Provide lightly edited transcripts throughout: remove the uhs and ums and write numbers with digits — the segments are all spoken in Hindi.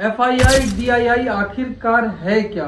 FII DII आखिरकार है क्या?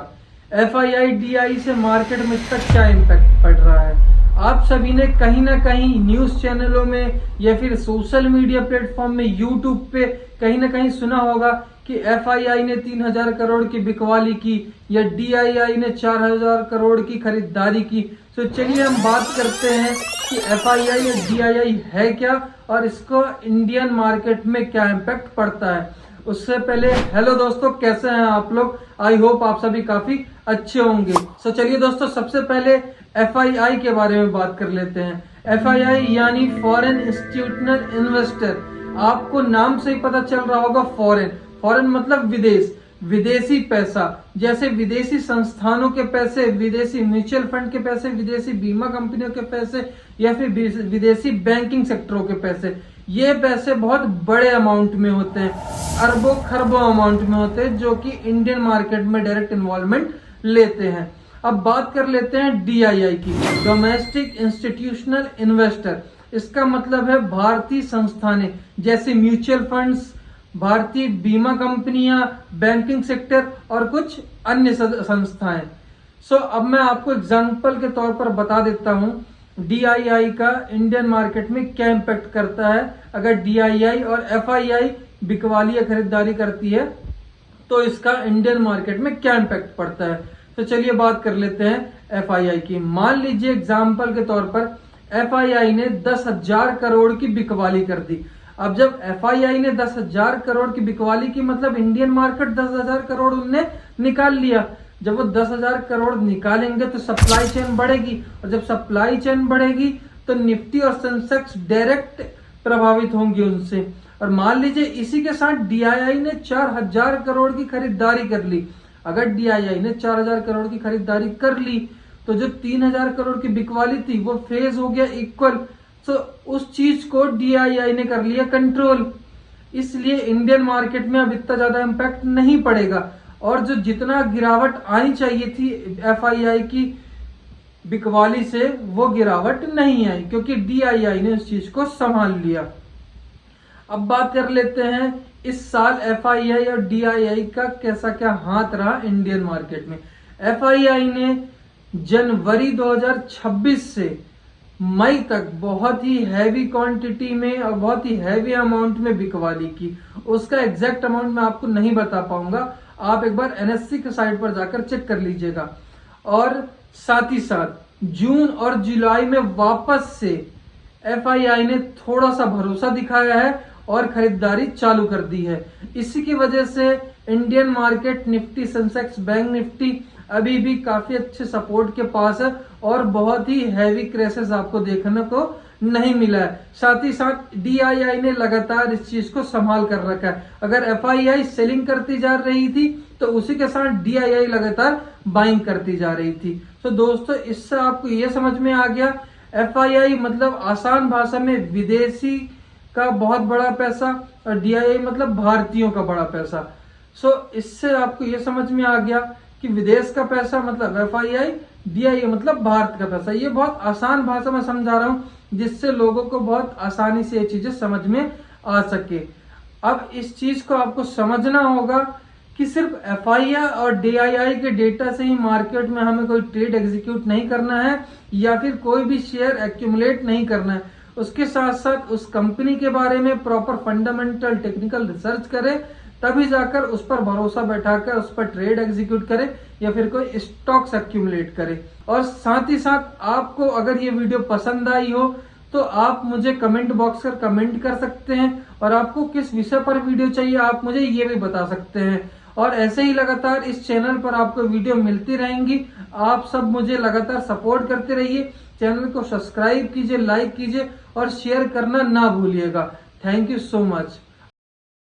FII DII से मार्केट में इसका क्या इम्पैक्ट पड़ रहा है? आप सभी ने कहीं ना कहीं न्यूज चैनलों में या फिर सोशल मीडिया प्लेटफॉर्म में यूट्यूब पे कहीं ना कहीं सुना होगा कि FII ने 3000 करोड़ की बिकवाली की या DII ने 4000 करोड़ की खरीदारी की। तो चलिए हम बात करते हैं कि FII या DII है क्या और इसको इंडियन मार्केट में क्या इम्पैक्ट पड़ता है। उससे पहले हेलो दोस्तों, कैसे हैं आप लोग? आई होप आप सभी काफी अच्छे होंगे। तो चलिए दोस्तों, सबसे पहले FII के बारे में बात कर लेते हैं। FII यानी फॉरेन इंस्टीट्यूशनल इन्वेस्टर। आपको नाम से ही पता चल रहा होगा, फॉरेन मतलब विदेश, विदेशी पैसा। जैसे विदेशी संस्थानों के पैसे, विदेशी म्यूचुअल फंड के पैसे, विदेशी बीमा कंपनियों के पैसे या फिर विदेशी बैंकिंग सेक्टरों के पैसे। ये पैसे बहुत बड़े अमाउंट में होते हैं, अरबों खरबों अमाउंट में होते हैं, जो कि इंडियन मार्केट में डायरेक्ट इन्वॉल्वमेंट लेते हैं। अब बात कर लेते हैं DII की, डोमेस्टिक इंस्टीट्यूशनल इन्वेस्टर। इसका मतलब है भारतीय संस्थानें, जैसे म्यूचुअल फंड्स, भारतीय बीमा कंपनियां, बैंकिंग सेक्टर और कुछ अन्य संस्थाएं। अब मैं आपको एग्जांपल के तौर पर बता देता हूं DII का इंडियन मार्केट में क्या इम्पैक्ट करता है। अगर DII और FII बिकवाली या खरीदारी करती है तो इसका इंडियन मार्केट में क्या इम्पैक्ट पड़ता है। तो चलिए बात कर लेते हैं FII की। मान लीजिए एग्जांपल के तौर पर FII ने 10,000 करोड़ की बिकवाली कर दी। अब जब FII ने 10,000 करोड़ की बिकवाली की, मतलब इंडियन मार्केट 10,000 करोड़ उनने निकाल लिया। जब वो 10,000 करोड़ निकालेंगे तो सप्लाई चेन बढ़ेगी, और जब सप्लाई चेन बढ़ेगी तो निफ्टी और सेंसेक्स डायरेक्ट प्रभावित होंगे उनसे। और मान लीजिए इसी के साथ DII ने 4,000 करोड़ की खरीदारी कर ली। अगर DII ने 4,000 करोड़ की खरीदारी कर ली तो जो 3,000 करोड़ की बिकवाली थी वो फेज हो गया इक्वल। तो उस चीज को DII ने कर लिया कंट्रोल, इसलिए इंडियन मार्केट में अब इतना ज्यादा इम्पैक्ट नहीं पड़ेगा। और जो जितना गिरावट आनी चाहिए थी FII की बिकवाली से, वो गिरावट नहीं आई, क्योंकि DII ने उस चीज को संभाल लिया। अब बात कर लेते हैं इस साल FII और DII का कैसा क्या हाथ रहा इंडियन मार्केट में। FII ने जनवरी 2026 से मई तक बहुत ही हैवी क्वांटिटी में और बहुत ही हैवी अमाउंट में बिकवाली की। उसका एग्जैक्ट अमाउंट मैं आपको नहीं बता पाऊंगा, आप एक बार NSE के साइट पर जाकर चेक कर लीजिएगा। और साथ ही साथ जून और जुलाई में वापस से FII ने थोड़ा सा भरोसा दिखाया है और खरीदारी चालू कर दी है। इसी की वजह से Indian market, Nifty, Sensex, bank Nifty अभी भी काफी अच्छे सपोर्ट के पास है और बहुत ही हैवी क्रैशेस आपको देखने को नहीं मिला है। साथ ही साथ DII ने लगातार इस चीज को संभाल कर रखा है। अगर FII सेलिंग करती जा रही थी तो उसी के साथ DII लगातार बाइंग करती जा रही थी। तो दोस्तों, इससे आपको यह समझ में आ गया FII मतलब आसान भाषा में विदेशी का बहुत बड़ा पैसा और DII मतलब भारतीयों का बड़ा पैसा। इससे आपको यह समझ में आ गया कि विदेश का पैसा मतलब FII, DII मतलब भारत का पैसा। ये बहुत आसान भाषा में समझा रहा हूं जिससे लोगों को बहुत आसानी से ये चीजें समझ में आ सके। अब इस चीज को आपको समझना होगा कि सिर्फ FII और DII के डेटा से ही मार्केट में हमें कोई ट्रेड एग्जीक्यूट नहीं करना है या फिर कोई भी शेयर एक्यूमुलेट नहीं करना है। उसके साथ साथ उस कंपनी के बारे में प्रॉपर फंडामेंटल टेक्निकल रिसर्च करें, तभी जाकर उस पर भरोसा बैठाकर उस पर ट्रेड एग्जीक्यूट करे या फिर कोई स्टॉक्स एक्यूमुलेट करे। और साथ ही साथ आपको अगर ये वीडियो पसंद आई हो तो आप मुझे कमेंट बॉक्स पर कमेंट कर सकते हैं, और आपको किस विषय पर वीडियो चाहिए आप मुझे ये भी बता सकते हैं। और ऐसे ही लगातार इस चैनल पर आपको वीडियो मिलती रहेंगी। आप सब मुझे लगातार सपोर्ट करते रहिए। चैनल को सब्सक्राइब कीजिए, लाइक कीजिए और शेयर करना ना भूलिएगा। Thank you so much.